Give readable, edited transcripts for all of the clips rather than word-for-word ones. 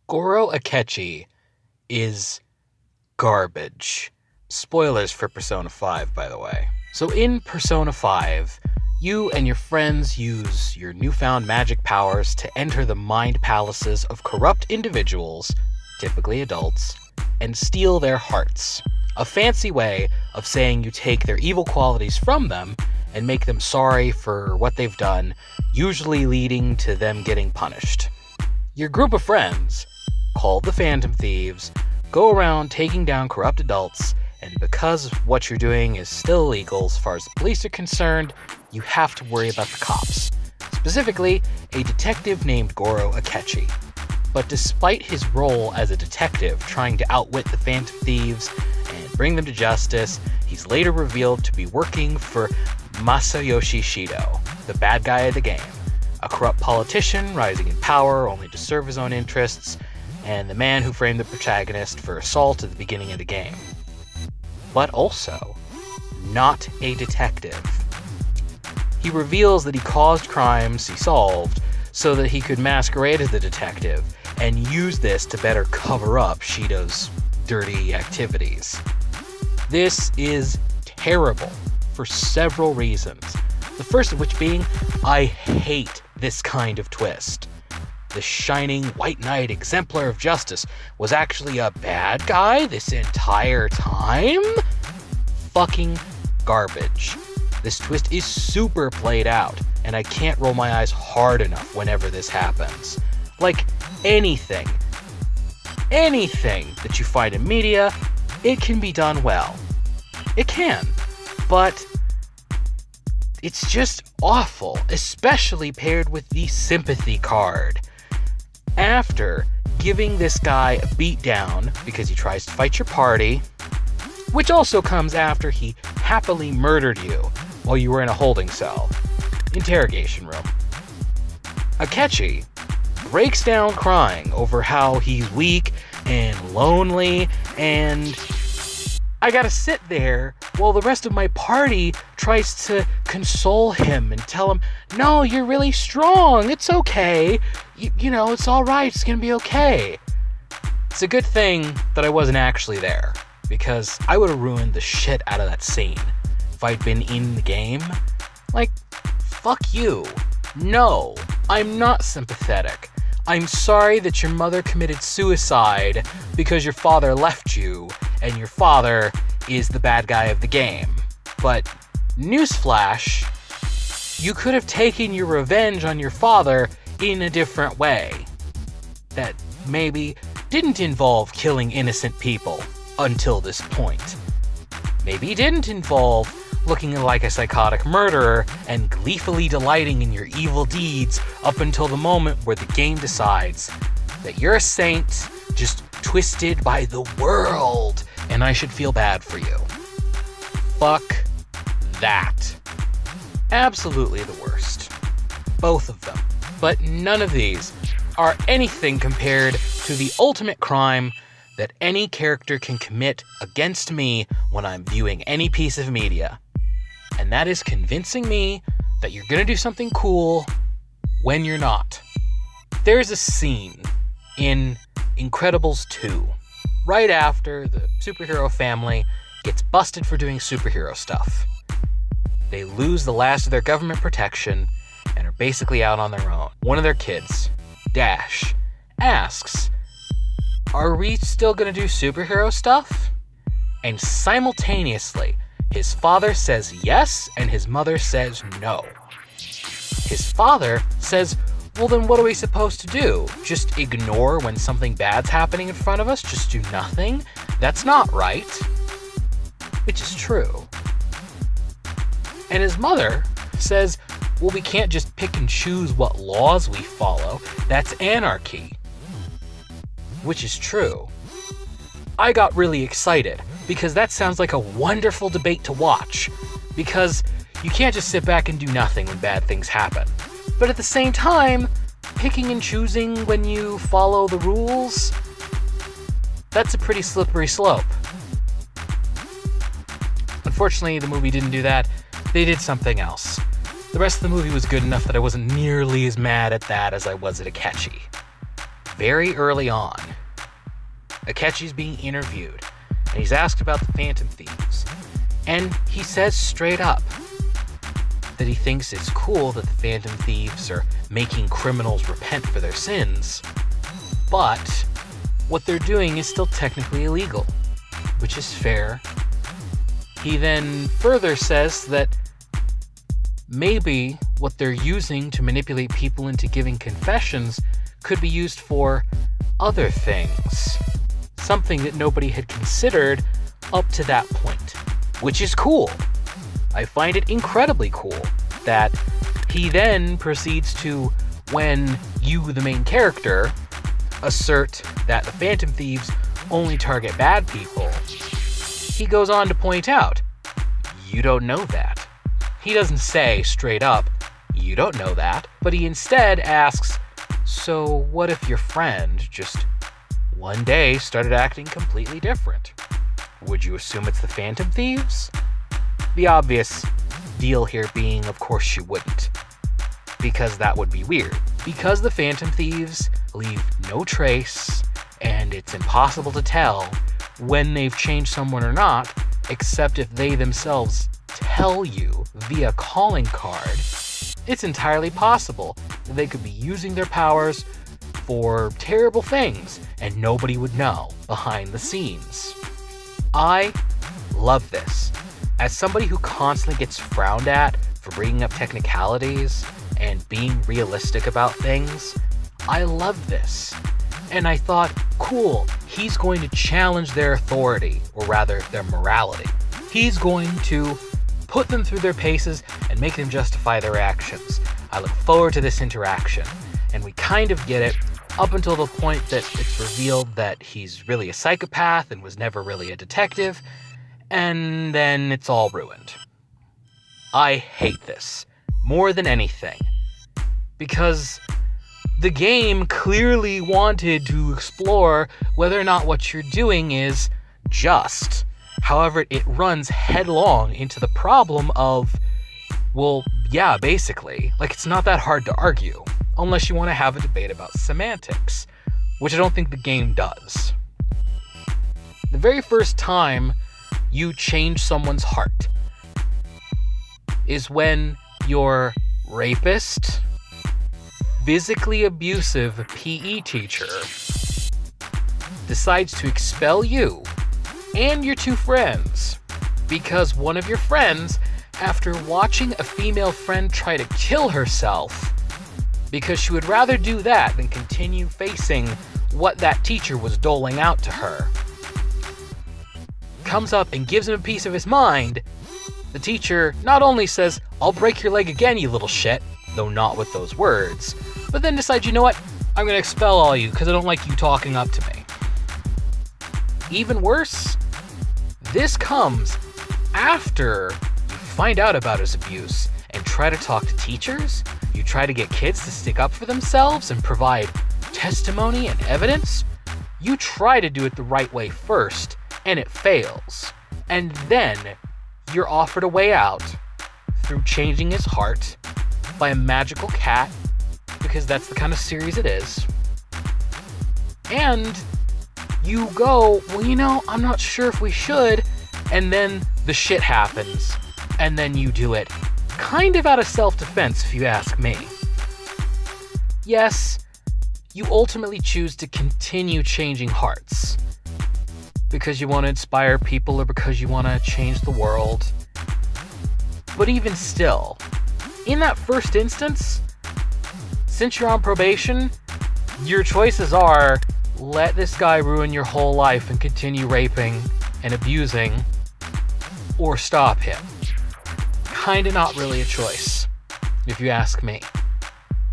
Goro Akechi is garbage. Spoilers for Persona 5, by the way. So in Persona 5, you and your friends use your newfound magic powers to enter the mind palaces of corrupt individuals, typically adults, and steal their hearts. A fancy way of saying you take their evil qualities from them and make them sorry for what they've done, usually leading to them getting punished. Your group of friends, called the Phantom Thieves, go around taking down corrupt adults, and because what you're doing is still illegal as far as the police are concerned, you have to worry about the cops. Specifically, a detective named Goro Akechi. But despite his role as a detective trying to outwit the Phantom Thieves and bring them to justice, he's later revealed to be working for Masayoshi Shido, the bad guy of the game, a corrupt politician rising in power only to serve his own interests, and the man who framed the protagonist for assault at the beginning of the game. But also, not a detective. He reveals that he caused crimes he solved so that he could masquerade as the detective and use this to better cover up Shido's dirty activities. This is terrible for several reasons. The first of which being, I hate this kind of twist. The shining white knight exemplar of justice was actually a bad guy this entire time? Fucking garbage. This twist is super played out, and I can't roll my eyes hard enough whenever this happens. Like anything that you find in media, it can be done well. It can, but it's just awful, especially paired with the sympathy card. After giving this guy a beat down because he tries to fight your party, which also comes after he happily murdered you while you were in a holding cell, interrogation room, Akechi breaks down crying over how he's weak and lonely, and I gotta sit there while the rest of my party tries to console him and tell him, no, you're really strong, it's okay, you know, it's alright, it's gonna be okay. It's a good thing that I wasn't actually there, because I would have ruined the shit out of that scene if I'd been in the game. Like, fuck you. No, I'm not sympathetic. I'm sorry that your mother committed suicide because your father left you, and your father is the bad guy of the game. But, newsflash, you could have taken your revenge on your father in a different way. That maybe didn't involve killing innocent people until this point. Maybe didn't involve looking like a psychotic murderer and gleefully delighting in your evil deeds up until the moment where the game decides that you're a saint just twisted by the world and I should feel bad for you. Fuck that. Absolutely the worst. Both of them. But none of these are anything compared to the ultimate crime that any character can commit against me when I'm viewing any piece of media. And that is convincing me that you're gonna do something cool when you're not. There's a scene in Incredibles 2, right after the superhero family gets busted for doing superhero stuff. They lose the last of their government protection and are basically out on their own. One of their kids, Dash, asks, are we still gonna do superhero stuff? And simultaneously, his father says yes, and his mother says no. His father says, well then what are we supposed to do? Just ignore when something bad's happening in front of us? Just do nothing? That's not right. Which is true. And his mother says, well, we can't just pick and choose what laws we follow. That's anarchy. Which is true. I got really excited because that sounds like a wonderful debate to watch, because you can't just sit back and do nothing when bad things happen. But at the same time, picking and choosing when you follow the rules, that's a pretty slippery slope. Unfortunately, the movie didn't do that. They did something else. The rest of the movie was good enough that I wasn't nearly as mad at that as I was at Akechi. very early on. Akechi's being interviewed, and he's asked about the Phantom Thieves. And he says straight up that he thinks it's cool that the Phantom Thieves are making criminals repent for their sins, but what they're doing is still technically illegal, which is fair. He then further says that maybe what they're using to manipulate people into giving confessions could be used for other things. Something that nobody had considered up to that point, which is cool. I find it incredibly cool that he then proceeds to, when you, the main character, assert that the Phantom Thieves only target bad people, he goes on to point out, you don't know that. He doesn't say straight up, you don't know that, but he instead asks, so what if your friend just one day started acting completely different? Would you assume it's the Phantom Thieves? The obvious deal here being, of course you wouldn't, because that would be weird. Because the Phantom Thieves leave no trace, and it's impossible to tell when they've changed someone or not, except if they themselves tell you via calling card, it's entirely possible that they could be using their powers for terrible things and nobody would know behind the scenes. I love this. As somebody who constantly gets frowned at for bringing up technicalities and being realistic about things, I love this. And I thought, cool, he's going to challenge their authority, or rather their morality. He's going to put them through their paces and make them justify their actions. I look forward to this interaction. And we kind of get it up until the point that it's revealed that he's really a psychopath and was never really a detective, and then it's all ruined. I hate this more than anything, because the game clearly wanted to explore whether or not what you're doing is just. However, it runs headlong into the problem of, well, yeah, basically. Like, it's not that hard to argue, unless you want to have a debate about semantics, which I don't think the game does. The very first time you change someone's heart is when your rapist, physically abusive PE teacher decides to expel you and your two friends because one of your friends, after watching a female friend try to kill herself because she would rather do that than continue facing what that teacher was doling out to her, comes up and gives him a piece of his mind, the teacher not only says, "I'll break your leg again, you little shit," though not with those words, but then decides, you know what, I'm going to expel all you because I don't like you talking up to me. Even worse, this comes after you find out about his abuse and try to talk to teachers, you try to get kids to stick up for themselves and provide testimony and evidence. You try to do it the right way first, and it fails. And then you're offered a way out through changing his heart by a magical cat, because that's the kind of series it is. And you go, well, you know, I'm not sure if we should, and then the shit happens, and then you do it. Kind of out of self-defense, if you ask me. Yes, you ultimately choose to continue changing hearts because you want to inspire people or because you want to change the world. But even still, in that first instance, since you're on probation, your choices are let this guy ruin your whole life and continue raping and abusing, or stop him. Kinda not really a choice, if you ask me.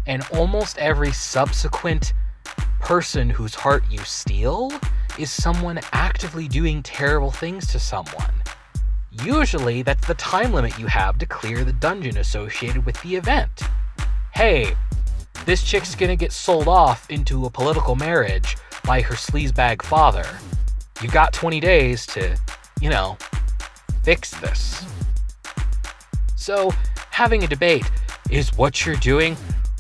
And almost every subsequent person whose heart you steal is someone actively doing terrible things to someone. Usually, that's the time limit you have to clear the dungeon associated with the event. Hey, this chick's gonna get sold off into a political marriage by her sleazebag father. You got 20 days to, fix this. So, having a debate, is what you're doing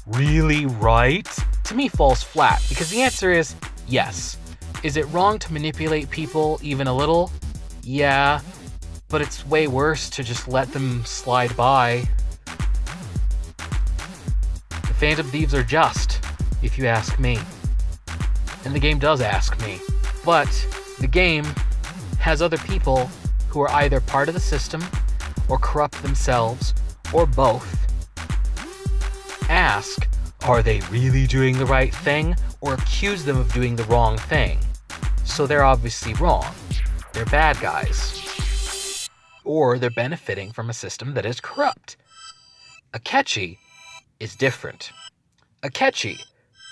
really right? to me falls flat, because the answer is yes. Is it wrong to manipulate people even a little? Yeah, but it's way worse to just let them slide by. The Phantom Thieves are just, if you ask me. And the game does ask me. But the game has other people who are either part of the system, or corrupt themselves, or both. Ask, are they really doing the right thing, or accuse them of doing the wrong thing? So they're obviously wrong. They're bad guys. Or they're benefiting from a system that is corrupt. Akechi is different. Akechi,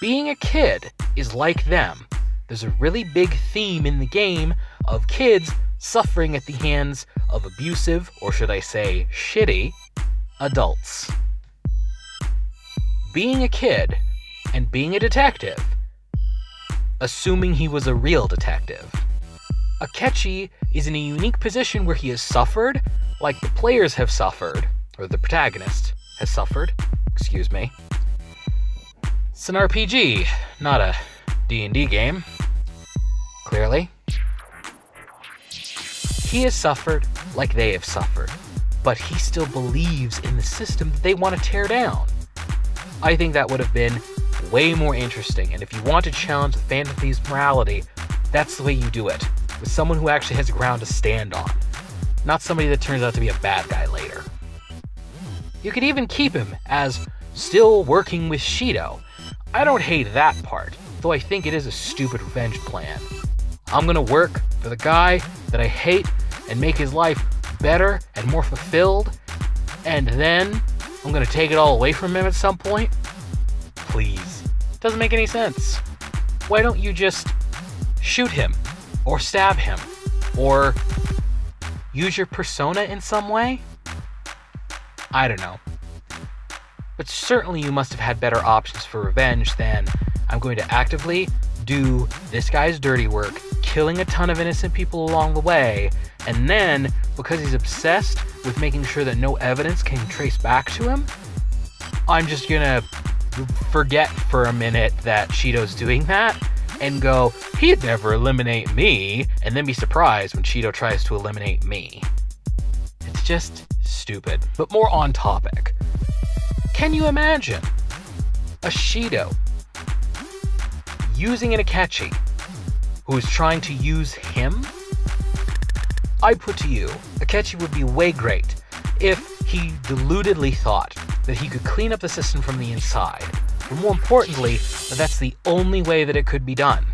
being a kid, is like them. There's a really big theme in the game of kids suffering at the hands of abusive, or should I say, shitty, adults. Being a kid and being a detective, assuming he was a real detective, Akechi is in a unique position where he has suffered like the players have suffered, or the protagonist has suffered, excuse me. It's an RPG, not a D&D game, clearly. He has suffered like they have suffered, but he still believes in the system that they want to tear down. I think that would have been way more interesting, and if you want to challenge the Phantom Thieves' morality, that's the way you do it, with someone who actually has ground to stand on, not somebody that turns out to be a bad guy later. You could even keep him as still working with Shido. I don't hate that part, though I think it is a stupid revenge plan. I'm gonna work for the guy that I hate and make his life better and more fulfilled, and then I'm gonna take it all away from him at some point? Please. Doesn't make any sense. Why don't you just shoot him, or stab him, or use your persona in some way? I don't know. But certainly you must have had better options for revenge than, I'm going to actively do this guy's dirty work, killing a ton of innocent people along the way, and then, because he's obsessed with making sure that no evidence can trace back to him, I'm just gonna forget for a minute that Shido's doing that, and go, he'd never eliminate me, and then be surprised when Shido tries to eliminate me. It's just stupid. But more on topic. Can you imagine a Shido using an Akechi who is trying to use him? I put to you, Akechi would be way great if he deludedly thought that he could clean up the system from the inside, but more importantly, that that's the only way that it could be done.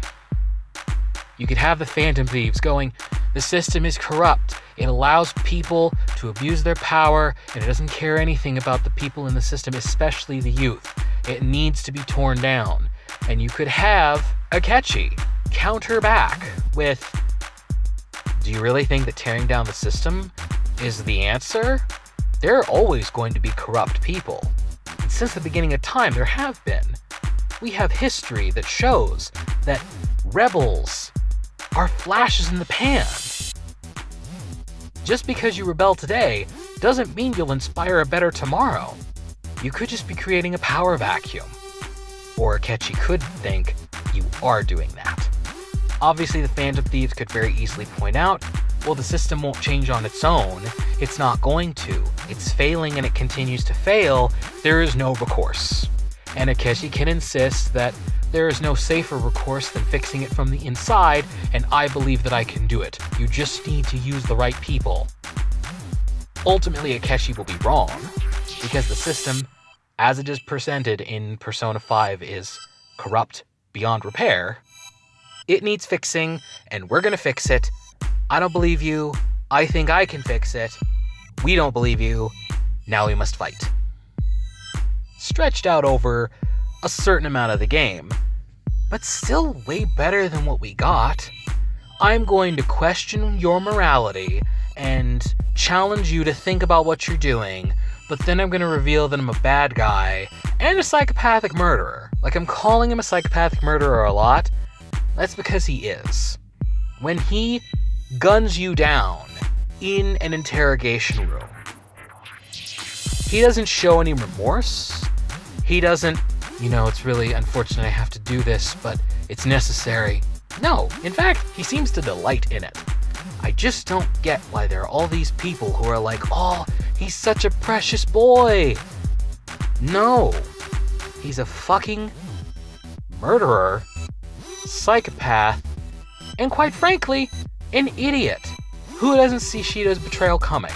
You could have the Phantom Thieves going, the system is corrupt, it allows people to abuse their power, and it doesn't care anything about the people in the system, especially the youth. It needs to be torn down. And you could have Akechi counter back with, do you really think that tearing down the system is the answer? There are always going to be corrupt people. And since the beginning of time, there have been. We have history that shows that rebels are flashes in the pan. Just because you rebel today doesn't mean you'll inspire a better tomorrow. You could just be creating a power vacuum. Or Akechi could think you are doing that. Obviously, the Phantom Thieves could very easily point out, well, the system won't change on its own. It's not going to. It's failing and it continues to fail. There is no recourse. And Akechi can insist that there is no safer recourse than fixing it from the inside, and I believe that I can do it. You just need to use the right people. Ultimately, Akechi will be wrong, because the system, as it is presented in Persona 5, is corrupt beyond repair. It needs fixing, and we're gonna fix it. I don't believe you. I think I can fix it. We don't believe you. Now we must fight. Stretched out over a certain amount of the game, but still way better than what we got. I'm going to question your morality and challenge you to think about what you're doing, but then I'm going to reveal that I'm a bad guy and a psychopathic murderer. Like, I'm calling him a psychopathic murderer a lot. That's because he is. When he guns you down in an interrogation room, he doesn't show any remorse. He doesn't It's really unfortunate I have to do this, but it's necessary. No, in fact, he seems to delight in it. I just don't get why there are all these people who are like, oh, he's such a precious boy. No, he's a fucking murderer, psychopath, and quite frankly, an idiot. Who doesn't see Shido's betrayal coming?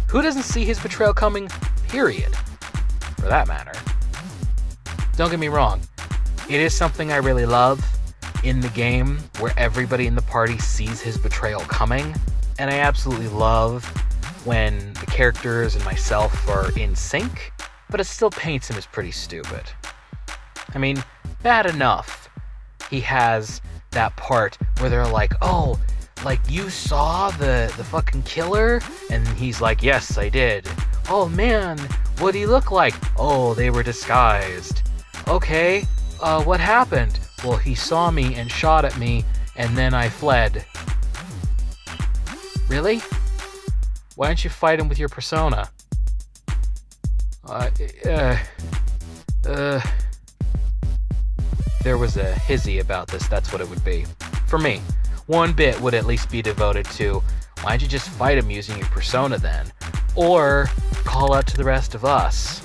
Who doesn't see his betrayal coming, period? For that matter. Don't get me wrong, it is something I really love in the game where everybody in the party sees his betrayal coming, and I absolutely love when the characters and myself are in sync, but it still paints him as pretty stupid. I mean, bad enough he has that part where they're like, oh, like you saw the fucking killer? And he's like, yes, I did. Oh man, what'd he look like? Oh, they were disguised. Okay, what happened? Well, he saw me and shot at me, and then I fled. Really? Why don't you fight him with your persona? There was a hizzy about this, that's what it would be. For me, one bit would at least be devoted to, why don't you just fight him using your persona then? Or call out to the rest of us.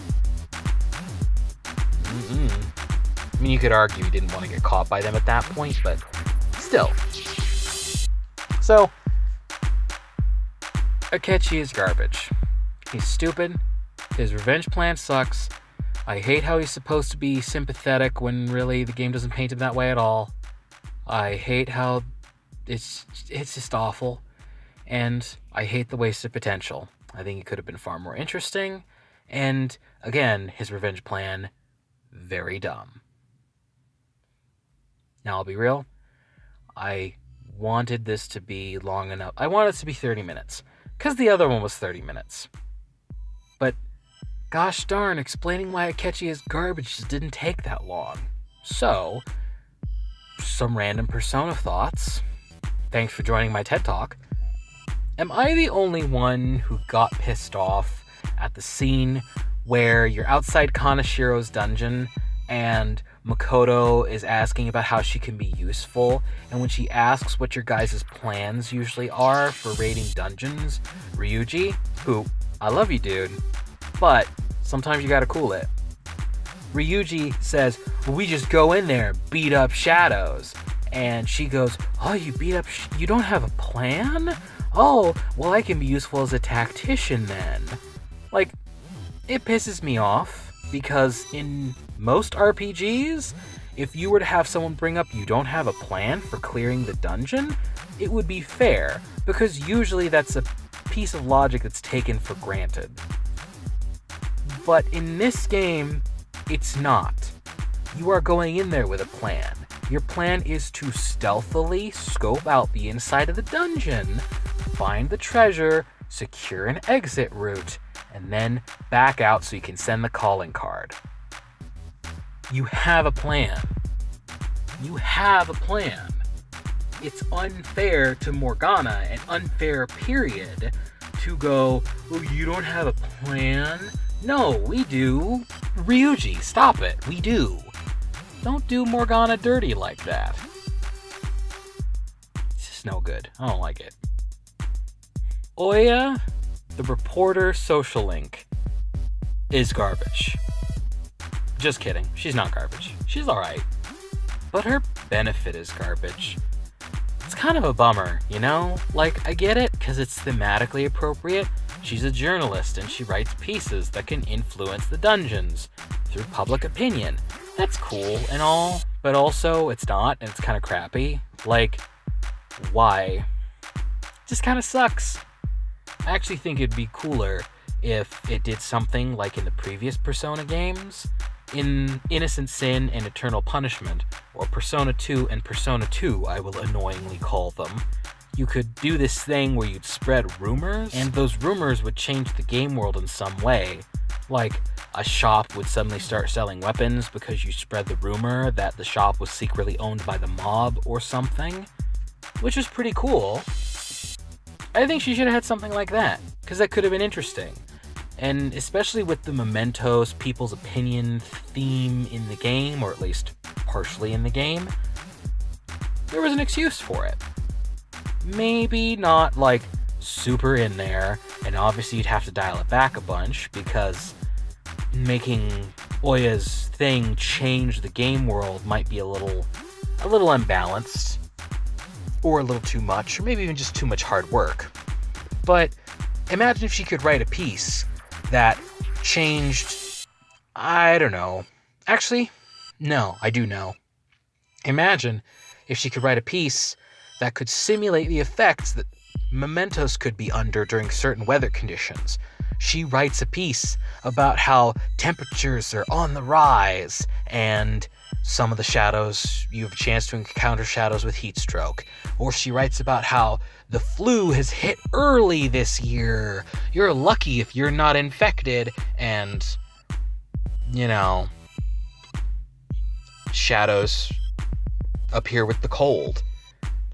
I mean, you could argue he didn't want to get caught by them at that point, but still. So, Akechi is garbage. He's stupid. His revenge plan sucks. I hate how he's supposed to be sympathetic when really the game doesn't paint him that way at all. I hate how it's just awful. And I hate the wasted potential. I think it could have been far more interesting. And again, his revenge plan, very dumb. Now, I'll be real. I wanted this to be long enough. I wanted it to be 30 minutes. Because the other one was 30 minutes. But, gosh darn, explaining why Akechi is garbage just didn't take that long. So, some random Persona thoughts. Thanks for joining my TED Talk. Am I the only one who got pissed off at the scene where you're outside Kanashiro's dungeon and Makoto is asking about how she can be useful, and when she asks what your guys' plans usually are for raiding dungeons, Ryuji, who, I love you dude, but sometimes you gotta cool it. Ryuji says, well, we just go in there and beat up shadows. And she goes, oh, you beat up, you don't have a plan? Oh, well I can be useful as a tactician then. Like, it pisses me off. Because in most RPGs, if you were to have someone bring up you don't have a plan for clearing the dungeon, it would be fair, because usually that's a piece of logic that's taken for granted. But in this game, it's not. You are going in there with a plan. Your plan is to stealthily scope out the inside of the dungeon, find the treasure, secure an exit route, and then back out so you can send the calling card. You have a plan. You have a plan. It's unfair to Morgana and unfair, period, to go, oh, you don't have a plan? No, we do. Ryuji, stop it. We do. Don't do Morgana dirty like that. It's just no good. I don't like it. Oya, the reporter social link, is garbage. Just kidding. She's not garbage. She's alright. But her benefit is garbage. It's kind of a bummer, you know? Like, I get it, because it's thematically appropriate. She's a journalist, and she writes pieces that can influence the dungeons through public opinion. That's cool and all, but also it's not, and it's kind of crappy. Like, why? Just kind of sucks. I actually think it'd be cooler if it did something like in the previous Persona games, in Innocent Sin and Eternal Punishment, or Persona 2 and Persona 2, I will annoyingly call them. You could do this thing where you'd spread rumors, and those rumors would change the game world in some way. Like, a shop would suddenly start selling weapons because you spread the rumor that the shop was secretly owned by the mob or something, which is pretty cool. I think she should have had something like that, because that could have been interesting. And especially with the mementos, people's opinion theme in the game, or at least partially in the game, there was an excuse for it. Maybe not like super in there, and obviously you'd have to dial it back a bunch because making Oya's thing change the game world might be a little unbalanced, or a little too much, or maybe even just too much hard work. But imagine if she could write a piece that changed, I don't know. Actually, no, I do know. Imagine if she could write a piece that could simulate the effects that mementos could be under during certain weather conditions. She writes a piece about how temperatures are on the rise, and some of the shadows, you have a chance to encounter shadows with heat stroke. Or she writes about how the flu has hit early this year. You're lucky if you're not infected, and, shadows appear with the cold.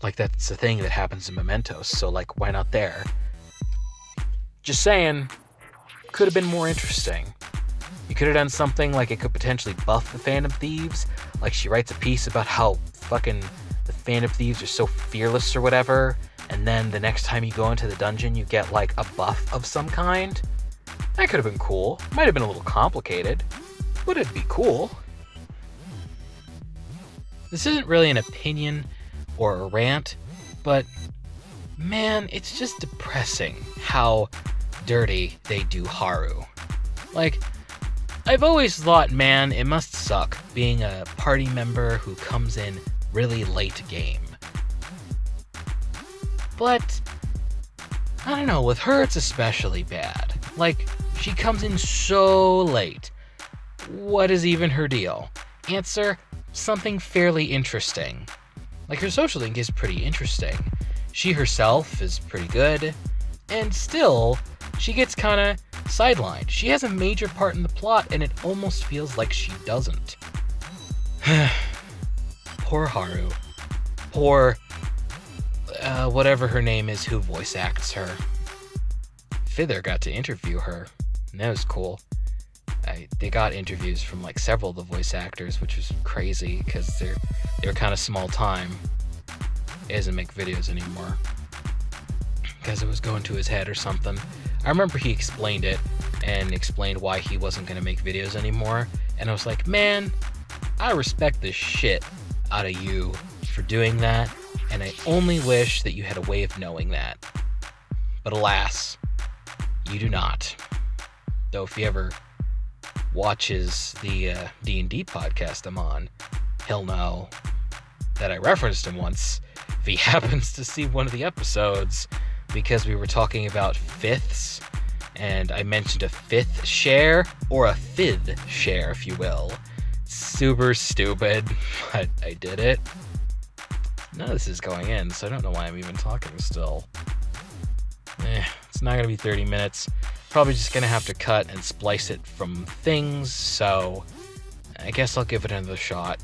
Like, that's a thing that happens in mementos, so, like, why not there? Just saying, could have been more interesting. You could have done something like it could potentially buff the Phantom Thieves. Like, she writes a piece about how fucking the Phantom Thieves are so fearless or whatever, and then the next time you go into the dungeon, you get, like, a buff of some kind. That could have been cool. Might have been a little complicated, but it'd be cool. This isn't really an opinion or a rant, but man, it's just depressing how dirty they do Haru. Like, I've always thought, man, it must suck being a party member who comes in really late game. But, I don't know, with her it's especially bad. Like, she comes in so late. What is even her deal? Answer, something fairly interesting. Like, her social link is pretty interesting. She herself is pretty good, and still, she gets kinda sidelined. She has a major part in the plot, and it almost feels like she doesn't. Poor Haru. Poor, whatever her name is who voice acts her. Fither got to interview her, and that was cool. They got interviews from, like, several of the voice actors, which was crazy, because they were kind of small time. He doesn't make videos anymore, because it was going to his head or something. I remember he explained it, and explained why he wasn't going to make videos anymore, and I was like, man, I respect the shit out of you for doing that, and I only wish that you had a way of knowing that. But alas, you do not. Though if he ever watches the D&D podcast I'm on, he'll know that I referenced him once if he happens to see one of the episodes, because we were talking about fifths, and I mentioned a fifth share, or a fifth share, if you will. Super stupid, but I did it. None of this is going in, so I don't know why I'm even talking still. It's not gonna be 30 minutes. Probably just gonna have to cut and splice it from things, so I guess I'll give it another shot.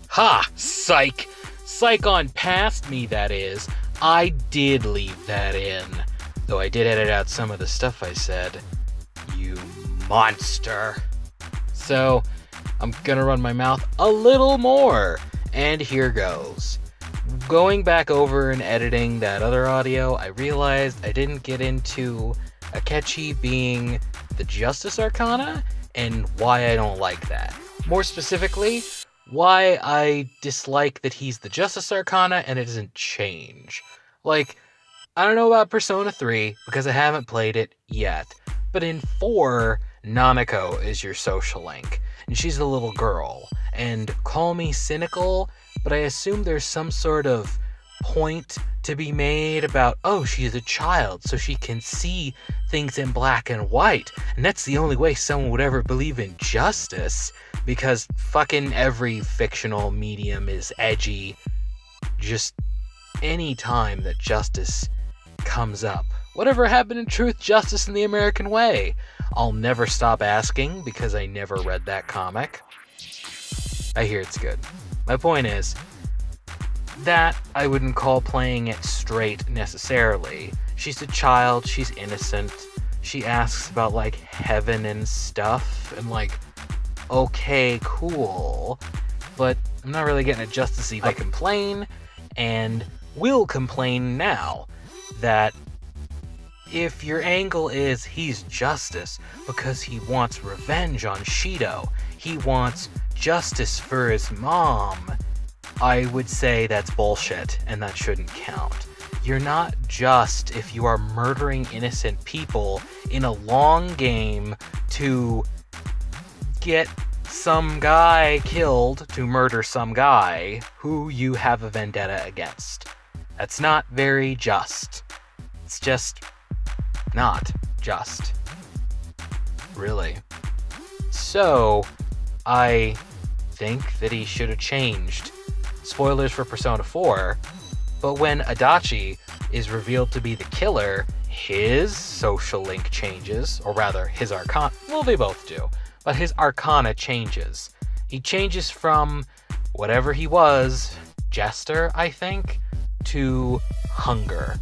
Ha! Psych! Psych on past me, that is. I did leave that in. Though I did edit out some of the stuff I said. You monster. So, I'm gonna run my mouth a little more. And here goes. Going back over and editing that other audio, I realized I didn't get into Akechi being the Justice Arcana and why I don't like that. More specifically, why I dislike that he's the Justice Arcana and it doesn't change. Like, I don't know about Persona 3 because I haven't played it yet, but in 4, Nanako is your social link, and she's the little girl. And call me cynical, but I assume there's some sort of point to be made about, oh, she's a child, so she can see things in black and white, and that's the only way someone would ever believe in justice, because fucking every fictional medium is edgy. Just any time that justice comes up. Whatever happened in Truth, Justice, and the American Way? I'll never stop asking because I never read that comic. I hear it's good. My point is, that I wouldn't call playing it straight necessarily. She's a child, she's innocent, she asks about, like, heaven and stuff, and, like, okay, cool, but I'm not really getting a Justice League. I complain, and will complain now, that if your angle is he's justice because he wants revenge on Shido, he wants justice for his mom, I would say that's bullshit, and that shouldn't count. You're not just if you are murdering innocent people in a long game to get some guy killed to murder some guy who you have a vendetta against. That's not very just. It's just not just. Really. So, I think that he should have changed. Spoilers for Persona 4, but when Adachi is revealed to be the killer, his social link changes, or rather, his arcana. Well, they both do, but his arcana changes. He changes from whatever he was, Jester, I think, to Hunger.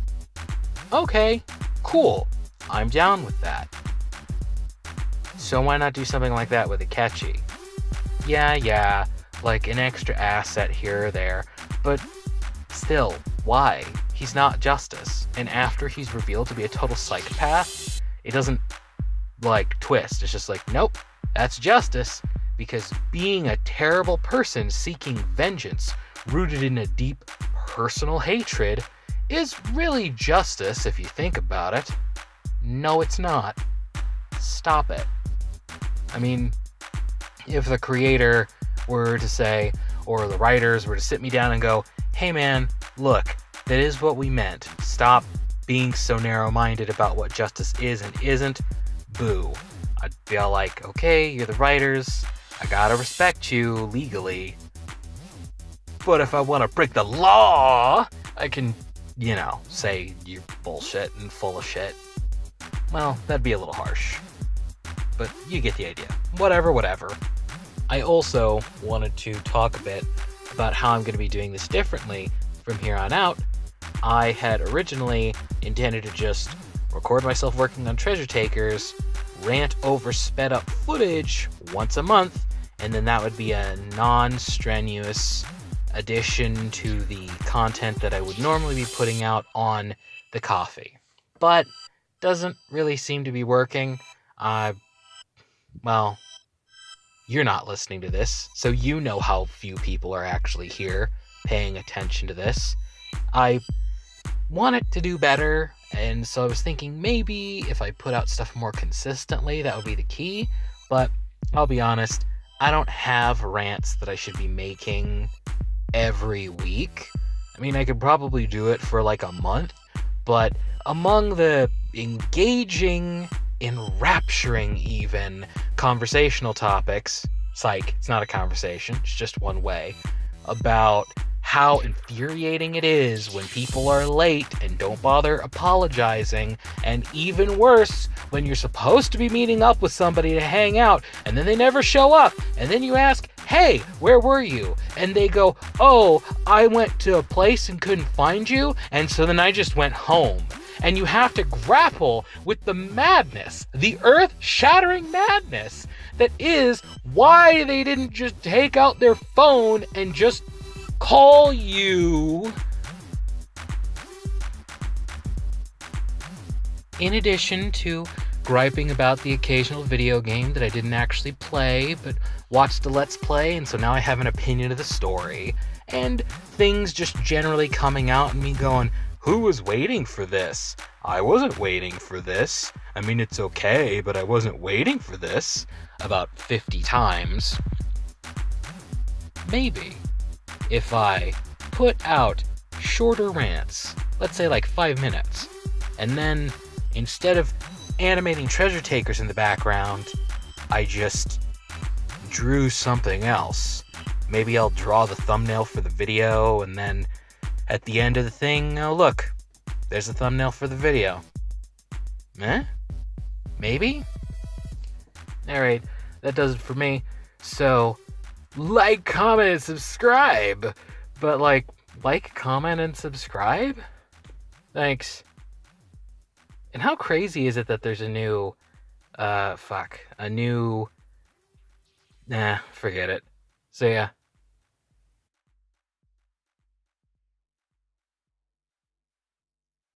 Okay, cool. I'm down with that. So why not do something like that with Akechi? Yeah, like an extra asset here or there, but still, why? He's not justice. And after he's revealed to be a total psychopath, it doesn't, like, twist. It's just like, nope, that's justice. Because being a terrible person seeking vengeance, rooted in a deep personal hatred, is really justice if you think about it. No, it's not. Stop it. I mean, if the creator were to say, or the writers were to sit me down and go, hey man, look, that is what we meant. Stop being so narrow-minded about what justice is and isn't. Boo. I'd be all like, okay, you're the writers. I gotta respect you legally. But if I want to break the law, I can, say you're bullshit and full of shit. Well, that'd be a little harsh. But you get the idea. Whatever. I also wanted to talk a bit about how I'm going to be doing this differently from here on out. I had originally intended to just record myself working on Treasure Takers, rant over sped up footage once a month, and then that would be a non-strenuous addition to the content that I would normally be putting out on the KoFi. But doesn't really seem to be working. Well, you're not listening to this, so you know how few people are actually here paying attention to this. I want it to do better, and so I was thinking maybe if I put out stuff more consistently, that would be the key. But I'll be honest, I don't have rants that I should be making every week. I mean, I could probably do it for like a month, but among the engaging, enrapturing even, conversational topics, psych, it's not a conversation, it's just one way, about how infuriating it is when people are late and don't bother apologizing, and even worse, when you're supposed to be meeting up with somebody to hang out, and then they never show up, and then you ask, hey, where were you? And they go, oh, I went to a place and couldn't find you, and so then I just went home. And you have to grapple with the madness, the earth-shattering madness that is why they didn't just take out their phone and just call you. In addition to griping about the occasional video game that I didn't actually play, but watched a Let's Play, and so now I have an opinion of the story, and things just generally coming out and me going, who was waiting for this? I wasn't waiting for this. I mean, it's okay, but I wasn't waiting for this. About 50 times. Maybe if I put out shorter rants, let's say like 5 minutes, and then instead of animating Treasure Takers in the background, I just drew something else. Maybe I'll draw the thumbnail for the video, and then at the end of the thing, oh look, there's a thumbnail for the video. Maybe? Alright, that does it for me. So, like, comment, and subscribe. But like, comment, and subscribe? Thanks. And how crazy is it that there's a new, a new, nah, forget it. So yeah,